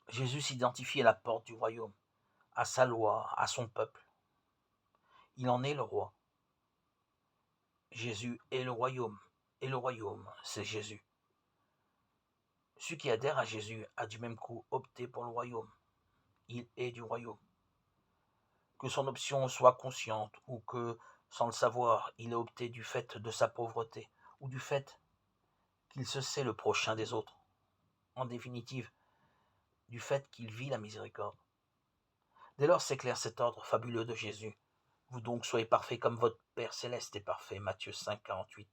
Jésus s'identifie à la porte du royaume, à sa loi, à son peuple. Il en est le roi. Jésus est le royaume, et le royaume, c'est Jésus. Celui qui adhère à Jésus a du même coup opté pour le royaume. Il est du royaume. Que son option soit consciente ou que, sans le savoir, il ait opté du fait de sa pauvreté ou du fait qu'il se sait le prochain des autres. En définitive, du fait qu'il vit la miséricorde. Dès lors s'éclaire cet ordre fabuleux de Jésus. Vous donc soyez parfaits comme votre Père céleste est parfait. Matthieu 5, 48.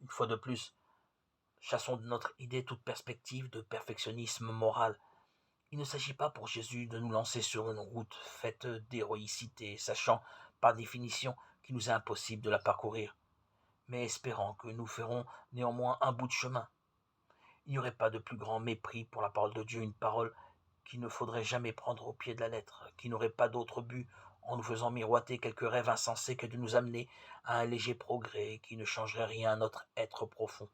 Une fois de plus, chassons de notre idée toute perspective de perfectionnisme moral. Il ne s'agit pas pour Jésus de nous lancer sur une route faite d'héroïcité, sachant par définition qu'il nous est impossible de la parcourir, mais espérant que nous ferons néanmoins un bout de chemin. Il n'y aurait pas de plus grand mépris pour la parole de Dieu, une parole qu'il ne faudrait jamais prendre au pied de la lettre, qui n'aurait pas d'autre but en nous faisant miroiter quelques rêves insensés que de nous amener à un léger progrès qui ne changerait rien à notre être profond.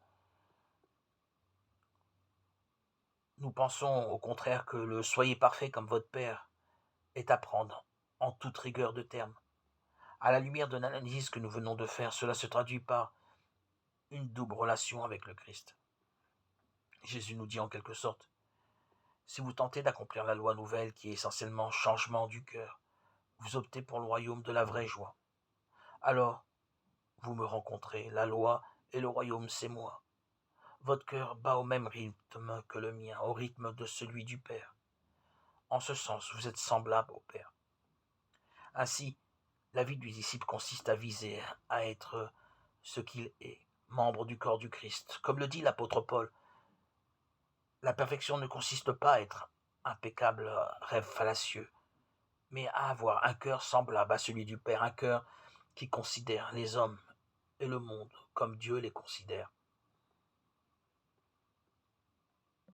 Nous pensons au contraire que le soyez parfait comme votre Père est à prendre en toute rigueur de terme. À la lumière de l'analyse que nous venons de faire, cela se traduit par une double relation avec le Christ. Jésus nous dit en quelque sorte, si vous tentez d'accomplir la loi nouvelle qui est essentiellement changement du cœur, vous optez pour le royaume de la vraie joie. Alors, vous me rencontrez, la loi et le royaume c'est moi. Votre cœur bat au même rythme que le mien, au rythme de celui du Père. En ce sens, vous êtes semblable au Père. Ainsi, la vie du disciple consiste à viser à être ce qu'il est, membre du corps du Christ. Comme le dit l'apôtre Paul, la perfection ne consiste pas à être impeccable rêve fallacieux, mais à avoir un cœur semblable à celui du Père, un cœur qui considère les hommes et le monde comme Dieu les considère.